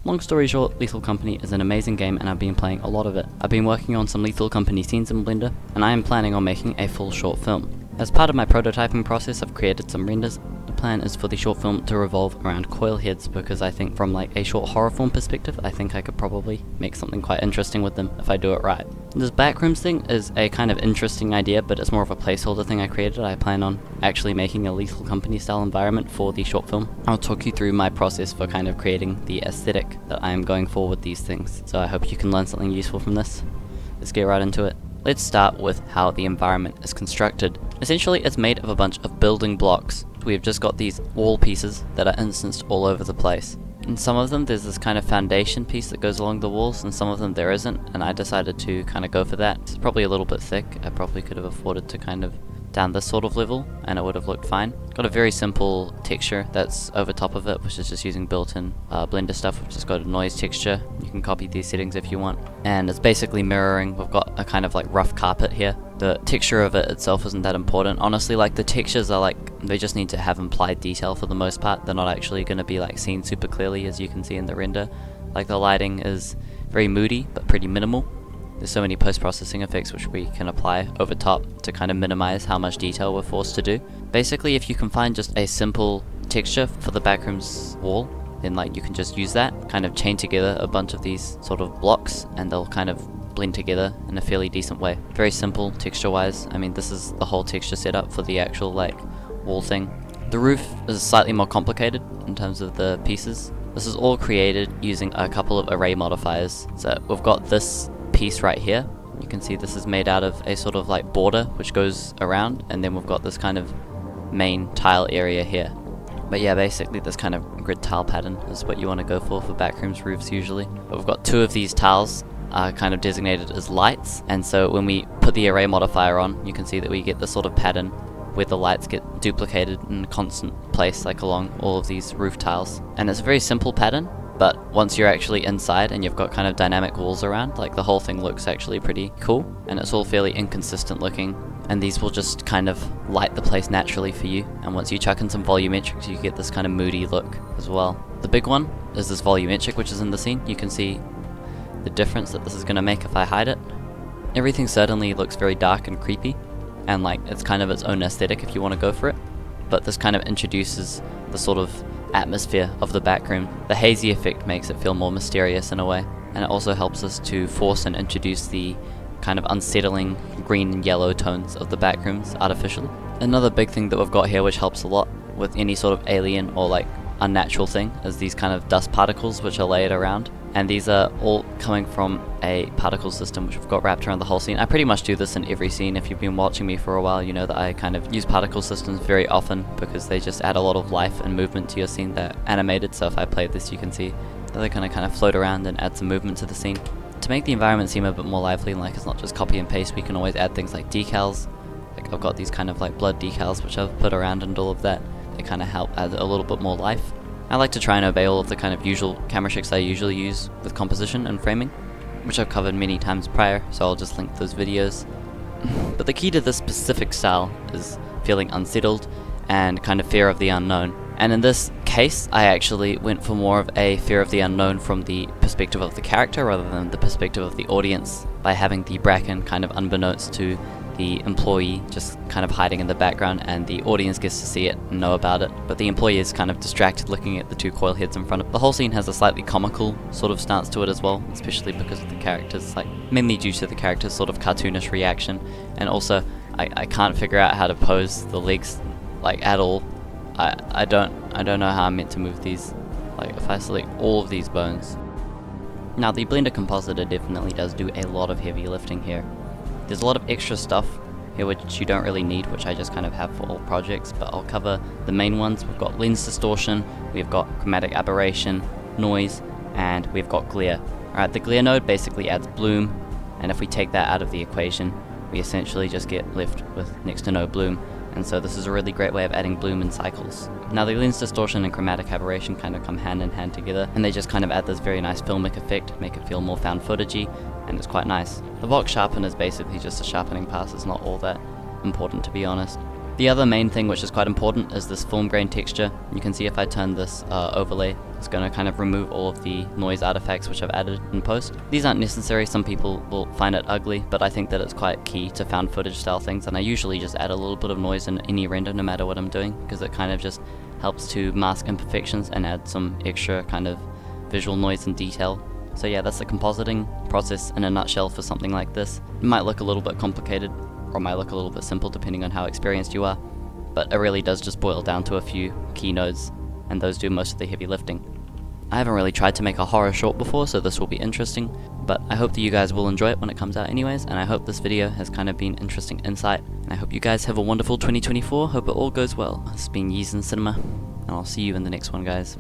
Long story short, Lethal Company is an amazing game and I've been playing a lot of it. I've been working on some Lethal Company scenes in Blender, and I am planning on making a full short film. As part of my prototyping process, I've created some renders. The plan is for the short film to revolve around coil heads, because I think from like a short horror film perspective, I think I could probably make something quite interesting with them if I do it right. This Backrooms thing is a kind of interesting idea, but it's more of a placeholder thing I created. I plan on actually making a Lethal Company style environment for the short film. I'll talk you through my process for kind of creating the aesthetic that I am going for with these things. So I hope you can learn something useful from this. Let's get right into it. Let's start with how the environment is constructed. Essentially, it's made of a bunch of building blocks. We've just got these wall pieces that are instanced all over the place. In some of them, there's this kind of foundation piece that goes along the walls, and some of them there isn't, and I decided to kind of go for that. It's probably a little bit thick. I probably could have afforded to kind of down this sort of level, and it would have looked fine. Got a very simple texture that's over top of it, which is just using built-in Blender stuff. We've just got a noise texture. You can copy these settings if you want. And it's basically mirroring. We've got a kind of like rough carpet here. The texture of it itself isn't that important. Honestly, like the textures are like, they just need to have implied detail for the most part. They're not actually going to be like seen super clearly, as you can see in the render. Like the lighting is very moody, but pretty minimal. There's so many post-processing effects which we can apply over top to kind of minimize how much detail we're forced to do. Basically, if you can find just a simple texture for the Backrooms wall, then like you can just use that, kind of chain together a bunch of these sort of blocks, and they'll kind of blend together in a fairly decent way. Very simple texture-wise. I mean, this is the whole texture setup for the actual like wall thing. The roof is slightly more complicated in terms of the pieces. This is all created using a couple of array modifiers. So we've got this piece right here. You can see this is made out of a sort of like border which goes around, and then we've got this kind of main tile area here. But yeah, basically this kind of grid tile pattern is what you want to go for Backrooms roofs usually. But we've got two of these tiles kind of designated as lights, and so when we put the array modifier on, you can see that we get this sort of pattern where the lights get duplicated in a constant place, like along all of these roof tiles. And it's a very simple pattern, but once you're actually inside and you've got kind of dynamic walls around, like the whole thing looks actually pretty cool, and it's all fairly inconsistent looking, and these will just kind of light the place naturally for you. And once you chuck in some volumetrics, you get this kind of moody look as well. The big one is this volumetric which is in the scene. You can see the difference that this is going to make if I hide it. Everything certainly looks very dark and creepy, and like it's kind of its own aesthetic if you want to go for it, but this kind of introduces the sort of atmosphere of the backroom. The hazy effect makes it feel more mysterious in a way, and it also helps us to force and introduce the kind of unsettling green and yellow tones of the backrooms artificially. Another big thing that we've got here which helps a lot with any sort of alien or like unnatural thing is these kind of dust particles which are layered around, and these are all coming from a particle system which we've got wrapped around the whole scene. I pretty much do this in every scene. If you've been watching me for a while, you know that I kind of use particle systems very often because they just add a lot of life and movement to your scene. They're animated, so if I play this you can see that they're going to kind of float around and add some movement to the scene. To make the environment seem a bit more lively and like it's not just copy and paste, we can always add things like decals. Like I've got these kind of like blood decals which I've put around and all of that. They kind of help add a little bit more life. I like to try and obey all of the kind of usual camera tricks I usually use with composition and framing, which I've covered many times prior, so I'll just link those videos. But the key to this specific style is feeling unsettled and kind of fear of the unknown. And in this case, I actually went for more of a fear of the unknown from the perspective of the character rather than the perspective of the audience, by having the bracken kind of unbeknownst to the employee just kind of hiding in the background, and the audience gets to see it and know about it, but the employee is kind of distracted looking at the two coil heads in front of it. The whole scene has a slightly comical sort of stance to it as well, especially because of the characters, like mainly due to the character's sort of cartoonish reaction, and also I can't figure out how to pose the legs like at all. I don't know how I'm meant to move these, like if I select all of these bones. Now the Blender compositor definitely does do a lot of heavy lifting here. There's a lot of extra stuff here which you don't really need, which I just kind of have for all projects, but I'll cover the main ones. We've got lens distortion, we've got chromatic aberration, noise, and we've got glare. Alright, the glare node basically adds bloom, and if we take that out of the equation, we essentially just get left with next to no bloom. And so this is a really great way of adding bloom in cycles. Now the lens distortion and chromatic aberration kind of come hand in hand together, and they just kind of add this very nice filmic effect, make it feel more found footagey, and it's quite nice. The box sharpen is basically just a sharpening pass. It's not all that important, to be honest. The other main thing which is quite important is this film grain texture. You can see if I turn this overlay, it's going to kind of remove all of the noise artifacts which I've added in post. These aren't necessary, some people will find it ugly, but I think that it's quite key to found footage style things, and I usually just add a little bit of noise in any render no matter what I'm doing, because it kind of just helps to mask imperfections and add some extra kind of visual noise and detail. So yeah, that's the compositing process in a nutshell for something like this. It might look a little bit complicated, or might look a little bit simple depending on how experienced you are, but it really does just boil down to a few key nodes, and those do most of the heavy lifting. I haven't really tried to make a horror short before, so this will be interesting, but I hope that you guys will enjoy it when it comes out anyways, and I hope this video has kind of been interesting insight, and I hope you guys have a wonderful 2024, hope it all goes well. It's been Yeez in Cinema, and I'll see you in the next one, guys.